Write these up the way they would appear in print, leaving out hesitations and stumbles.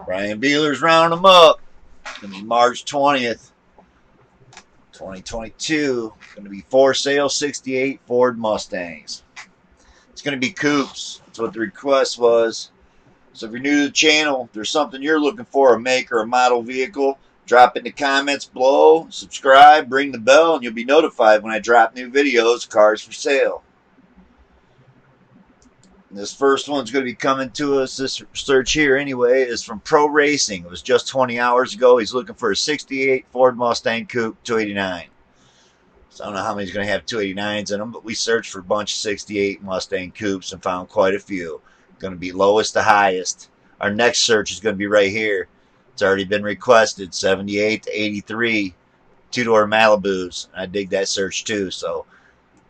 Brian Bealer's rounding them up. It's going to be March 20th, 2022. Going to be for sale 68 Ford Mustangs. It's going to be coupes. That's what the request was. So if you're new to the channel, if there's something you're looking for, a make or a model vehicle, drop in the comments below, subscribe, ring the bell, and you'll be notified when I drop new videos, cars for sale. And this first one's going to be coming to us. This search here, anyway, is from Pro Racing. It was just 20 hours ago. He's looking for a 68 Ford Mustang Coupe 289. So I don't know how many he's going to have 289s in them, but we searched for a bunch of 68 Mustang Coupes and found quite a few. Going to be lowest to highest. Our next search is going to be right here. It's already been requested, 78 to 83 two-door Malibus. I dig that search too. So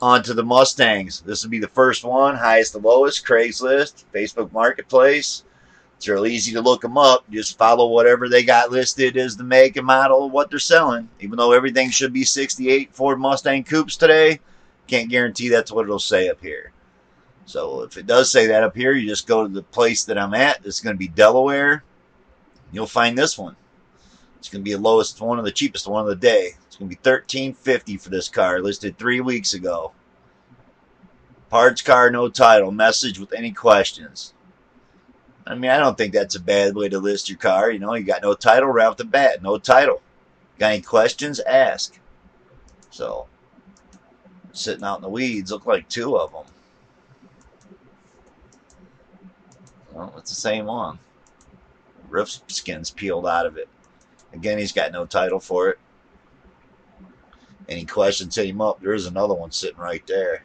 on to the Mustangs. This will be the first one, highest to lowest, Craigslist, Facebook Marketplace. It's real easy to look them up. Just follow whatever they got listed as the make and model of what they're selling. Even though everything should be 68 Ford Mustang Coupes today, can't guarantee that's what it'll say up here. So if it does say that up here, you just go to the place that I'm at. It's going to be Delaware. You'll find this one. It's going to be the lowest one and the cheapest one of the day. It's going to be $13.50 for this car, listed 3 weeks ago. Parts car, no title. Message with any questions. I mean, I don't think that's a bad way to list your car. You know, you got no title right off the bat. No title. Got any questions? Ask. So, sitting out in the weeds. Look like 2 of them. Well, it's the same one. Roof skin's peeled out of it. Again, he's got no title for it. Any questions, hit him up. There's another one sitting right there.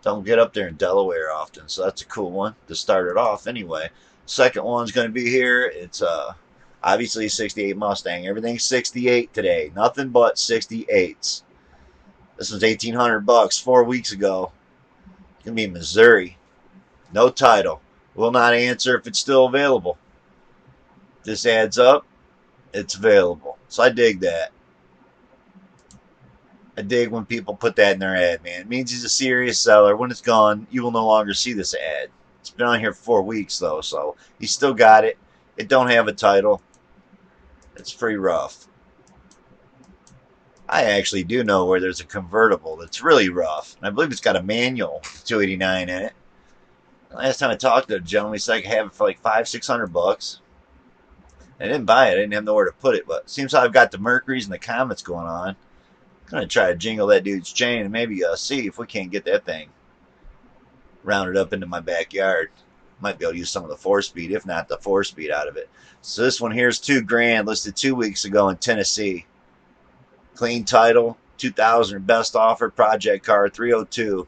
Don't get up there in Delaware often, so that's a cool one to start it off anyway. Second one's going to be here. It's obviously a 68 Mustang. Everything's 68 today. Nothing but 68s. This was $1,800 4 weeks ago. It's going to be Missouri. No title. Will not answer if it's still available. This adds up. It's available. So I dig that. I dig when people put that in their ad, man. It means he's a serious seller. When it's gone, you will no longer see this ad. It's been on here for 4 weeks, though, so he's still got it. It don't have a title. It's pretty rough. I actually do know where there's a convertible that's really rough. And I believe it's got a manual 289 in it. Last time I talked to a gentleman, he said I could have it for like $500-600. I didn't buy it. I didn't have nowhere to put it. But it seems like I've got the Mercuries and the Comets going on. I'm going to try to jingle that dude's chain and maybe see if we can't get that thing rounded up into my backyard. Might be able to use some of the 4-speed, if not the 4-speed out of it. So this one here is $2,000, listed 2 weeks ago in Tennessee. Clean title, 2000 best offer, project car, 302.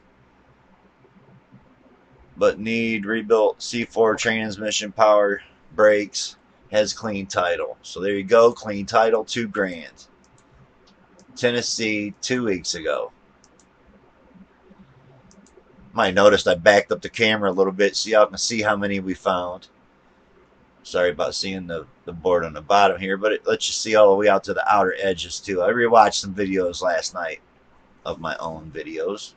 But need rebuilt C4 transmission, power, brakes, has clean title. So there you go, clean title, $2,000. Tennessee 2 weeks ago. Might noticed I backed up the camera a little bit so y'all can see how many we found. Sorry about seeing the board on the bottom here, but it lets you see all the way out to the outer edges too. I rewatched some videos last night of my own videos.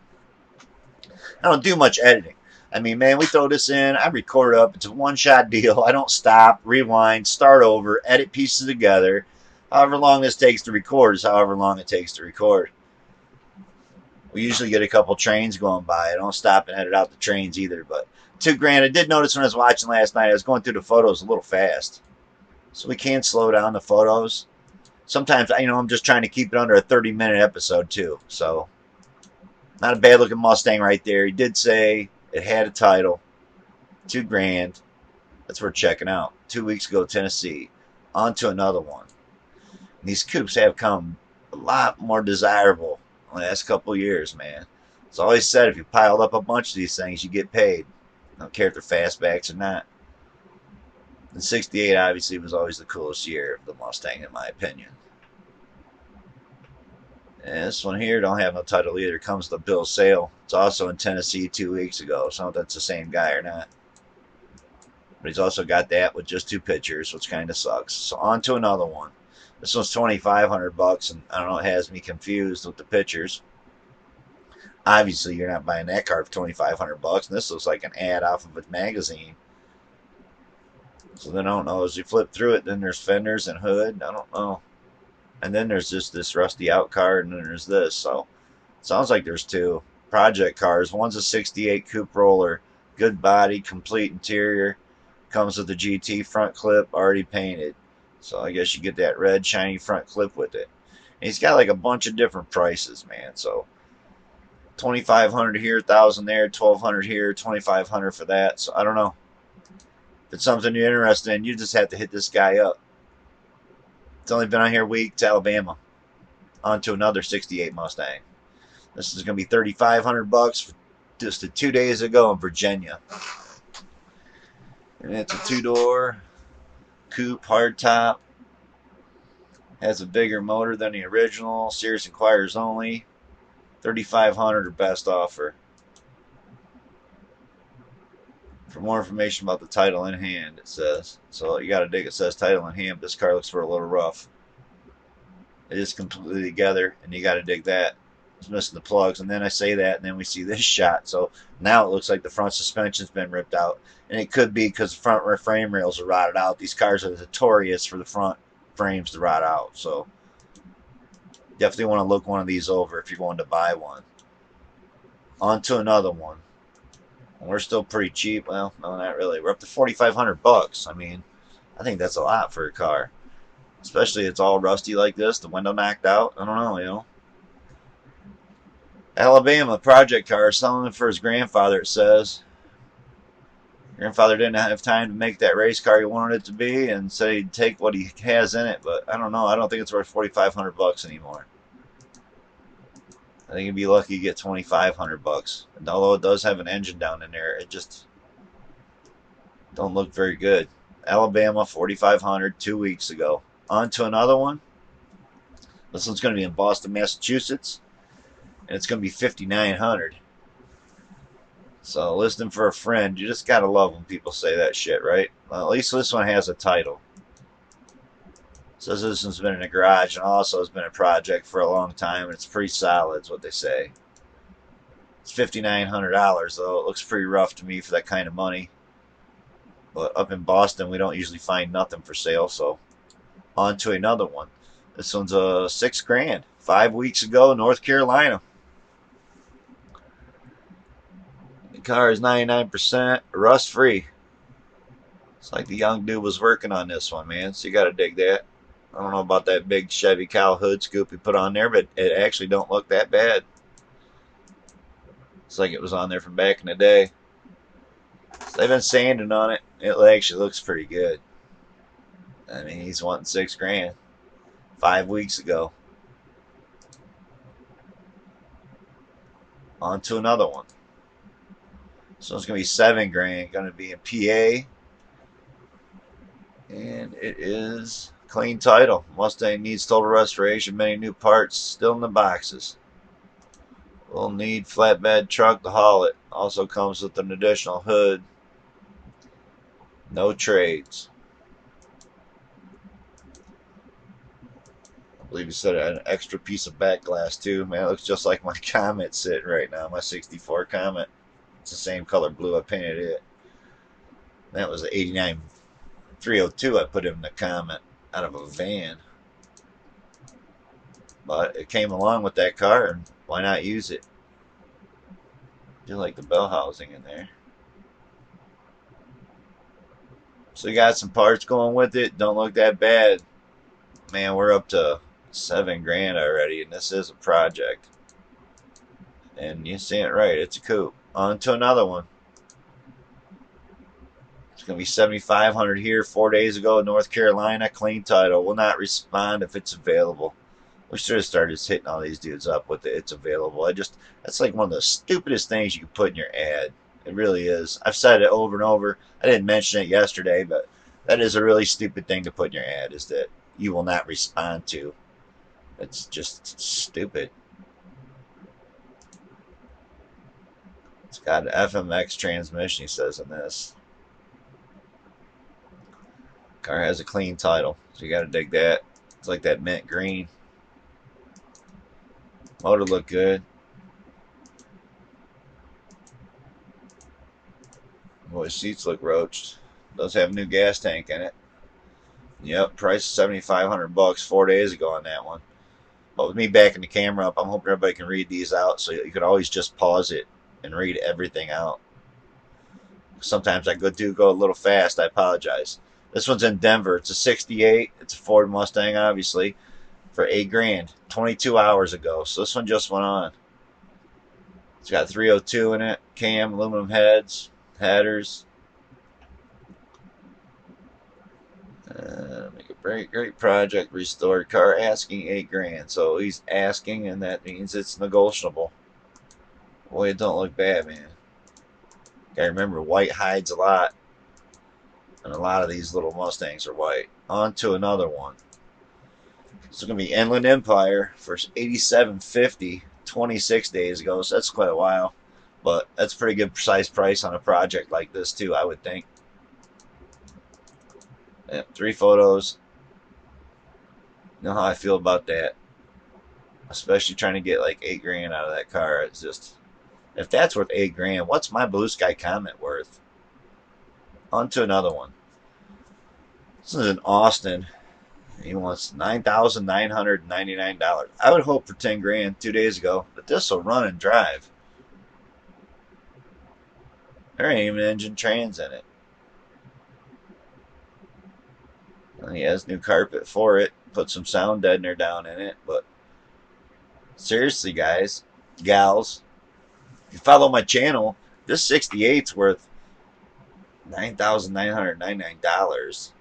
I don't do much editing. I mean, man, we throw this in, I record up. It's a one-shot deal. I don't stop, rewind, start over, edit pieces together. However long this takes to record is however long it takes to record. We usually get a couple trains going by. I don't stop and edit out the trains either. But $2,000. I did notice when I was watching last night, I was going through the photos a little fast. So we can slow down the photos. Sometimes, you know, I'm just trying to keep it under a 30-minute episode too. So, not a bad looking Mustang right there. He did say it had a title. $2,000. That's worth checking out. 2 weeks ago, Tennessee. On to another one. And these coupes have come a lot more desirable in the last couple of years, man. It's always said if you piled up a bunch of these things, you get paid. I don't care if they're fastbacks or not. And 68 obviously was always the coolest year of the Mustang, in my opinion. And this one here don't have no title either. It comes with a bill of sale. It's also in Tennessee 2 weeks ago. So I don't know if that's the same guy or not. But he's also got that with just 2 pictures, which kind of sucks. So on to another one. This one's $2,500, and I don't know, it has me confused with the pictures. Obviously, you're not buying that car for $2,500, and this looks like an ad off of a magazine. So then I don't know. As you flip through it, then there's fenders and hood. I don't know. And then there's just this rusty out car, and then there's this. So it sounds like there's two project cars. One's a 68 coupe roller, good body, complete interior. Comes with the GT front clip already painted. So I guess you get that red shiny front clip with it. And he's got like a bunch of different prices, man. So 2,500 here, 1,000 there, 1,200 here, 2,500 for that. So I don't know. If it's something you're interested in, you just have to hit this guy up. It's only been on here a week to Alabama. On to another 68 Mustang. This is going to be 3,500 bucks just 2 days ago in Virginia. And it's a two-door coupe hardtop. Has a bigger motor than the original. Serious inquirers only. 3,500 or best offer. For more information about the title in hand, it says. So you got to dig. It says title in hand. But this car looks for a little rough. It is completely together, and you got to dig that. It's missing the plugs, and then I say that, and then we see this shot. So now it looks like the front suspension's been ripped out, and it could be because the front frame rails are rotted out. These cars are notorious for the front frames to rot out. So definitely want to look one of these over if you're going to buy one. On to another one. We're still pretty cheap. Well, no, not really. We're up to 4,500 bucks. I mean, I think that's a lot for a car, especially it's all rusty like this. The window knocked out. I don't know, you know. Alabama project car selling it for his grandfather. It says grandfather didn't have time to make that race car he wanted it to be, and said he'd take what he has in it. But I don't know. I don't think it's worth 4,500 bucks anymore. I think you'd be lucky to get 2,500 bucks. And although it does have an engine down in there, it just don't look very good. Alabama 4,500 2 weeks ago. On to another one. This one's going to be in Boston, Massachusetts, and it's going to be 5,900. So listing for a friend. You just gotta love when people say that shit, right? Well, at least this one has a title. It says this one's been in a garage and also has been a project for a long time, and it's pretty solid, is what they say. It's $5,900 though. It looks pretty rough to me for that kind of money. But up in Boston, we don't usually find nothing for sale. So on to another one. This one's a $6,000. 5 weeks ago, North Carolina. The car is 99% rust free. It's like the young dude was working on this one, man. So you got to dig that. I don't know about that big Chevy cowl hood scoop he put on there, but it actually don't look that bad. It's like it was on there from back in the day. So they've been sanding on it. It actually looks pretty good. I mean, he's wanting $6,000 5 weeks ago. On to another one. So it's going to be $7,000. Going to be in PA. And it is clean title. Mustang needs total restoration. Many new parts still in the boxes. We'll need flatbed truck to haul it. Also comes with an additional hood. No trades. I believe he said an extra piece of back glass too. Man, it looks just like my Comet sitting right now. My 64 Comet. It's the same color blue I painted it. That was an 89 302 I put in the Comet out of a van. But it came along with that car, and why not use it? I do like the bell housing in there. So you got some parts going with it. Don't look that bad. Man, we're up to $7,000 already, and this is a project. And you see it right, it's a coupe. On to another one. It's going to be 7,500 here 4 days ago in North Carolina. Clean title. Will not respond if it's available. We should have started hitting all these dudes up with it's available. That's like one of the stupidest things you can put in your ad. It really is. I've said it over and over. I didn't mention it yesterday, but that is a really stupid thing to put in your ad, is that you will not respond to. It's just stupid. It's got an FMX transmission, he says in this. Car has a clean title, so you got to dig that. It's like that mint green. Motor look good. Boy, seats look roached. Does have a new gas tank in it. Yep, price $7,500 4 days ago on that one. But with me backing the camera up, I'm hoping everybody can read these out, so you could always just pause it and read everything out. Sometimes I go a little fast. I apologize. This one's in Denver. It's a 68. It's a Ford Mustang, obviously, for $8,000, 22 hours ago. So this one just went on. It's got 302 in it, cam, aluminum headers. Make a great project, restored car, asking $8,000. So he's asking, and that means it's negotiable. Boy, it don't look bad, man. Gotta remember, white hides a lot, and a lot of these little Mustangs are white. On to another one. It's gonna be Inland Empire for $8,750, 26 days ago. So that's quite a while, but that's a pretty good precise price on a project like this too, I would think. Yep, 3 photos. You know how I feel about that, especially trying to get like $8,000 out of that car. It's just, if that's worth $8,000, what's my blue sky Comet worth? On to another one. This is in Austin. He wants $9,999. I would hope for $10,000 2 days ago, but this will run and drive. There ain't even engine trans in it. And he has new carpet for it. Put some sound deadener down in it, but seriously, guys, gals, if you follow my channel, this 68's worth $9,999.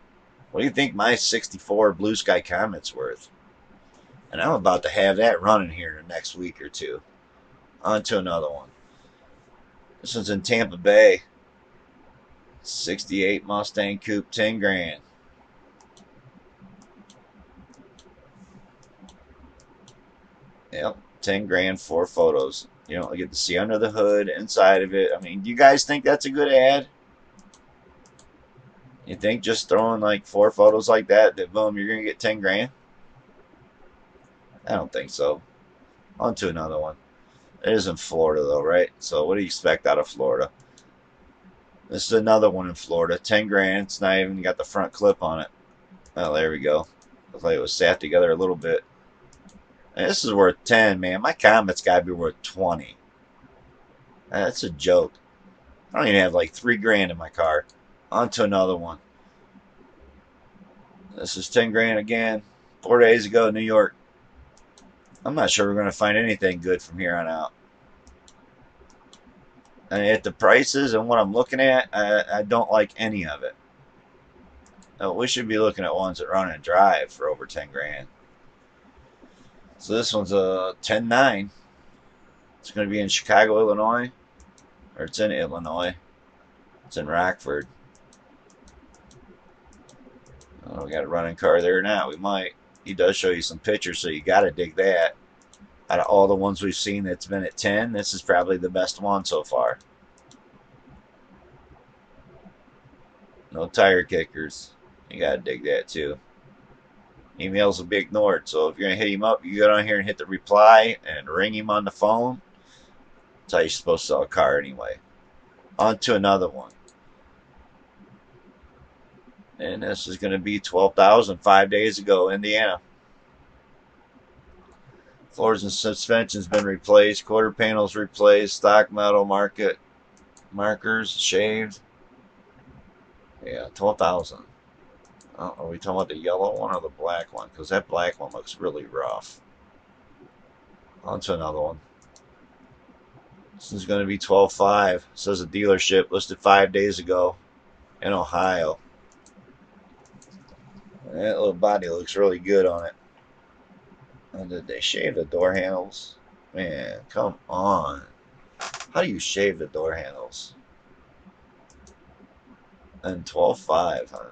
What do you think my 64 Blue Sky Comet's worth? And I'm about to have that running here in the next week or two. On to another one. This one's in Tampa Bay. 68 Mustang Coupe, $10,000. Yep, $10,000, 4 photos. You don't get to see under the hood, inside of it. I mean, do you guys think that's a good ad? You think just throwing like 4 photos like that boom, you're gonna get $10,000? I don't think so. On to another one. It is in Florida though, right? So what do you expect out of Florida? This is another one in Florida. $10,000. It's not even got the front clip on it. Oh, there we go. Looks like it was sat together a little bit. And this is worth 10, man. My Comet's got to be worth 20. That's a joke. I don't even have like $3,000 in my car. On to another one. This is $10,000 again. 4 days ago, New York. I'm not sure we're going to find anything good from here on out. And at the prices and what I'm looking at, I don't like any of it. No, we should be looking at ones that run and drive for over $10,000. So this one's a 10.9. It's going to be in Chicago, Illinois. Or it's in Illinois. It's in Rockford. Oh, we got a running car there now. We might. He does show you some pictures, so you got to dig that. Out of all the ones we've seen that's been at 10, this is probably the best one so far. No tire kickers. You got to dig that too. Emails will be ignored, so if you're going to hit him up, you go down here and hit the reply and ring him on the phone. That's how you're supposed to sell a car anyway. On to another one. And this is going to be $12,000 5 days ago, Indiana. Floors and suspension's been replaced. Quarter panels replaced. Stock metal markers shaved. Yeah, 12,000. Oh, are we talking about the yellow one or the black one? Because that black one looks really rough. On to another one. This is going to be $12,500. It says a dealership listed 5 days ago in Ohio. That little body looks really good on it. And did they shave the door handles? Man, come on. How do you shave the door handles? And 12.5, huh?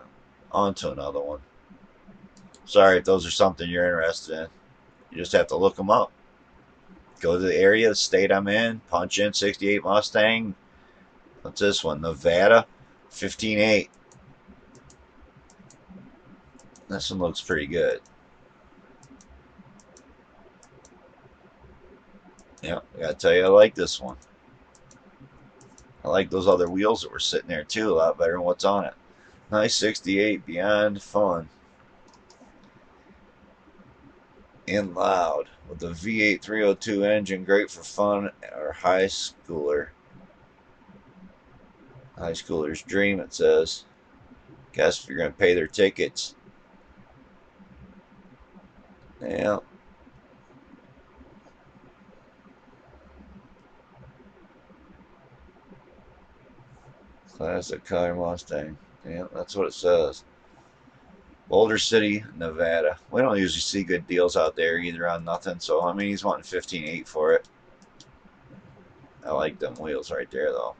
On to another one. Sorry if those are something you're interested in. You just have to look them up. Go to the area, the state I'm in, punch in 68 Mustang. What's this one? Nevada, 15.8. This one looks pretty good. Yeah, I gotta tell you, I like this one. I like those other wheels that were sitting there too, a lot better than what's on it. Nice 68, beyond fun. And loud. With the V8 302 engine, great for fun or high schooler. High schooler's dream, it says. Guess if you're going to pay their tickets. Yeah. Classic color Mustang. Yeah, that's what it says. Boulder City, Nevada. We don't usually see good deals out there either on nothing. So, I mean, he's wanting 15.8 for it. I like them wheels right there, though.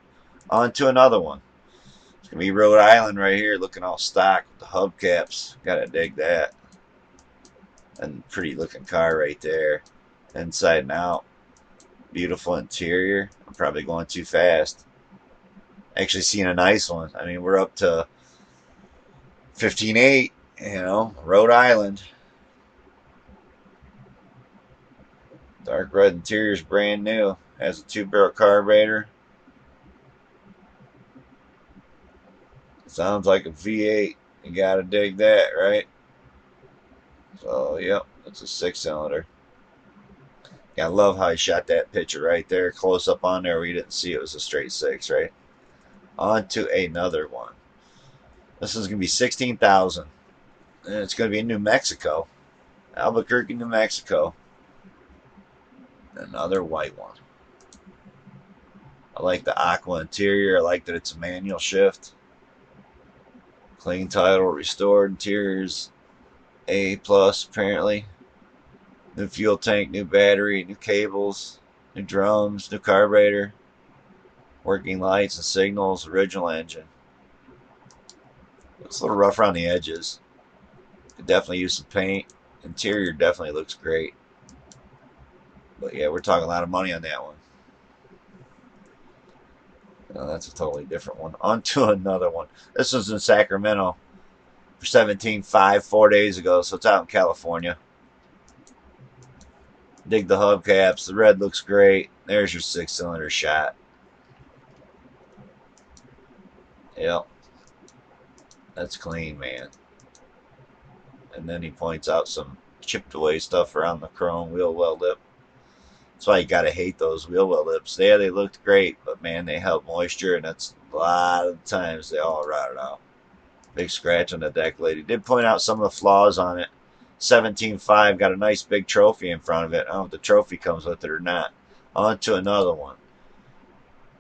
On to another one. It's going to be Rhode Island right here, looking all stock with the hubcaps. Gotta dig that. And pretty looking car right there. Inside and out. Beautiful interior. I'm probably going too fast. Actually seen a nice one. I mean, we're up to 15.8, Rhode Island. Dark red interior is brand new. Has a 2-barrel carburetor. Sounds like a V8. You gotta dig that, right? So, yep, it's a 6-cylinder. Yeah, I love how he shot that picture right there, close up on there where you didn't see it was a straight 6, right? On to another one. This is gonna be 16,000, and it's gonna be in New Mexico, Albuquerque, New Mexico. Another white one. I like the aqua interior. I like that it's a manual shift. Clean title, restored interiors, A plus apparently. New fuel tank, new battery, new cables, new drums, new carburetor, working lights and signals, original engine. Looks a little rough around the edges. Could definitely use some paint. Interior definitely looks great. But yeah, we're talking a lot of money on that one. No, that's a totally different one. On to another one. This was in Sacramento for 17.5 4 days ago, so it's out in California. Dig the hubcaps. The red looks great. There's your 6-cylinder shot. Yep. That's clean, man. And then he points out some chipped away stuff around the chrome wheel well lip. That's why you gotta hate those wheel well lips. Yeah, they looked great, but man, they held moisture, and that's a lot of the times they all rotted out. Big scratch on the deck lid. He did point out some of the flaws on it. 17.5 got a nice big trophy in front of it. I don't know if the trophy comes with it or not. On to another one.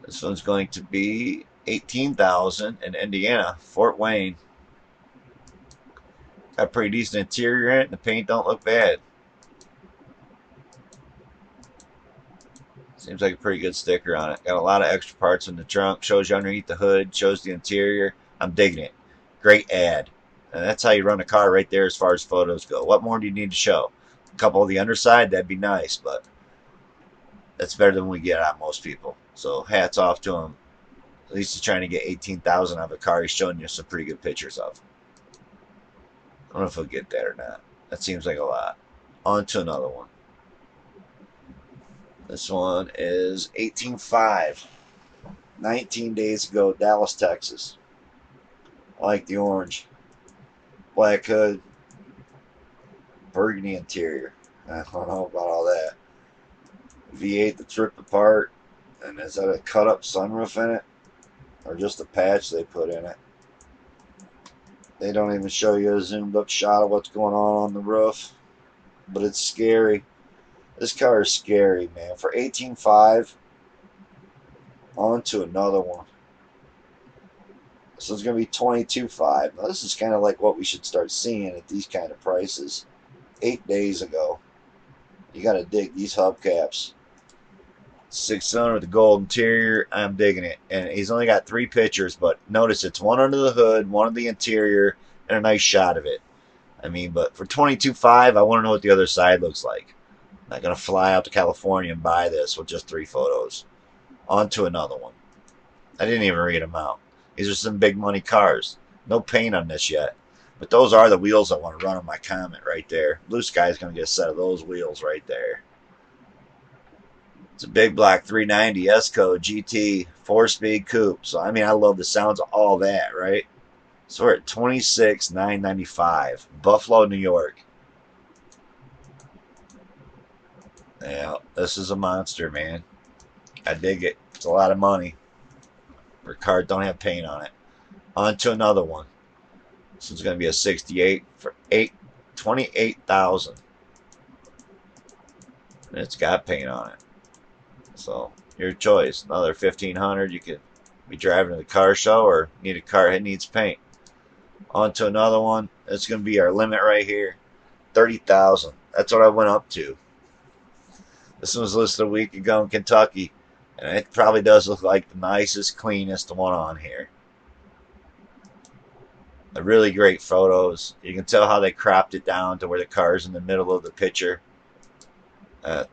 This one's going to be 18,000 in Indiana, Fort Wayne. Got a pretty decent interior in it, and the paint don't look bad. Seems like a pretty good sticker on it. Got a lot of extra parts in the trunk. Shows you underneath the hood. Shows the interior. I'm digging it. Great ad. And that's how you run a car right there as far as photos go. What more do you need to show? A couple of the underside, that'd be nice, but that's better than we get out of most people. So hats off to him. At least he's trying to get 18,000 out of a car he's showing you some pretty good pictures of. I don't know if he'll get that or not. That seems like a lot. On to another one. This one is 18.5. 19 days ago, Dallas, Texas. I like the orange. Black hood. Burgundy interior. I don't know about all that. V8 that's ripped apart. And is that a cut up sunroof in it? Or just a patch they put in it? They don't even show you a zoomed up shot of what's going on the roof. But it's scary. This car is scary, man. For 18.5, on to another one. This one's going to be 22.5. Now, this is kind of like what we should start seeing at these kind of prices. 8 days ago. You got to dig these hubcaps. 6-cylinder with the gold interior. I'm digging it. And he's only got 3 pictures, but notice it's one under the hood, one of the interior, and a nice shot of it. I mean, but for 22.5, I want to know what the other side looks like. I'm not going to fly out to California and buy this with just 3 photos. On to another one. I didn't even read them out. These are some big money cars. No paint on this yet. But those are the wheels I want to run on my comment right there. Blue Sky's going to get a set of those wheels right there. It's a big block 390 S-Code GT 4-speed coupe. So, I mean, I love the sounds of all that, right? So we're at $26,995. Buffalo, New York. Yeah, this is a monster, man. I dig it. It's a lot of money for a car that don't have paint on it. On to another one. This is going to be a 68 for 28,000. And it's got paint on it. So your choice. Another 1,500. You could be driving to the car show or need a car that needs paint. On to another one. It's going to be our limit right here. 30,000. That's what I went up to. This one was listed a week ago in Kentucky. And it probably does look like the nicest, cleanest one on here. The really great photos. You can tell how they cropped it down to where the car's in the middle of the picture.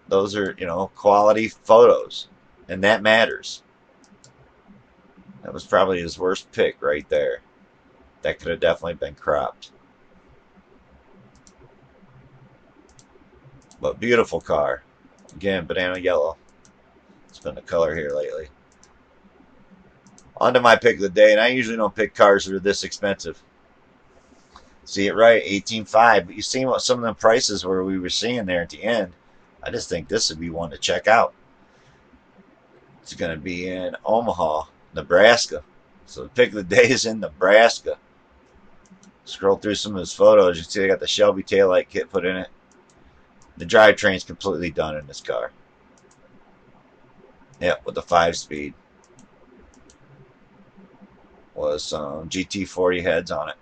Those are, quality photos. And that matters. That was probably his worst pick right there. That could have definitely been cropped. But beautiful car. Again, banana yellow. It's been the color here lately. On to my pick of the day, and I usually don't pick cars that are this expensive. See it right, 18.5. But you see what some of the prices were we were seeing there at the end. I just think this would be one to check out. It's going to be in Omaha, Nebraska. So the pick of the day is in Nebraska. Scroll through some of his photos. You see they got the Shelby taillight kit put in it. The drivetrain's completely done in this car. Yep, with the 5-speed. Was some GT40 heads on it.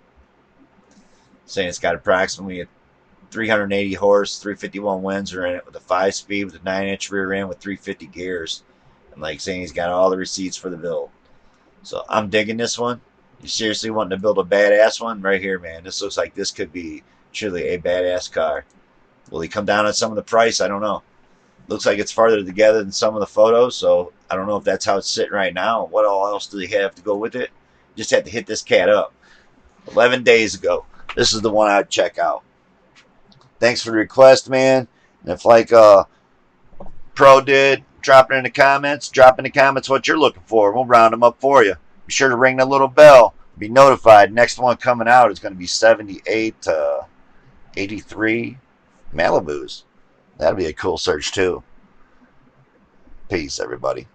Saying it's got approximately 380 horse, 351 Windsor in it with a 5-speed with a 9-inch rear end with 350 gears. And like saying he's got all the receipts for the build. So I'm digging this one. You seriously wanting to build a badass one? Right here, man. This looks like this could be truly a badass car. Will he come down on some of the price? I don't know. Looks like it's farther together than some of the photos, so I don't know if that's how it's sitting right now. What all else do they have to go with it? Just had to hit this cat up. 11 days ago. This is the one I'd check out. Thanks for the request, man. And if like Pro did, drop it in the comments. Drop in the comments what you're looking for. We'll round them up for you. Be sure to ring the little bell. Be notified. Next one coming out is going to be 78 to 83 Malibus. That'll be a cool search too. Peace, everybody.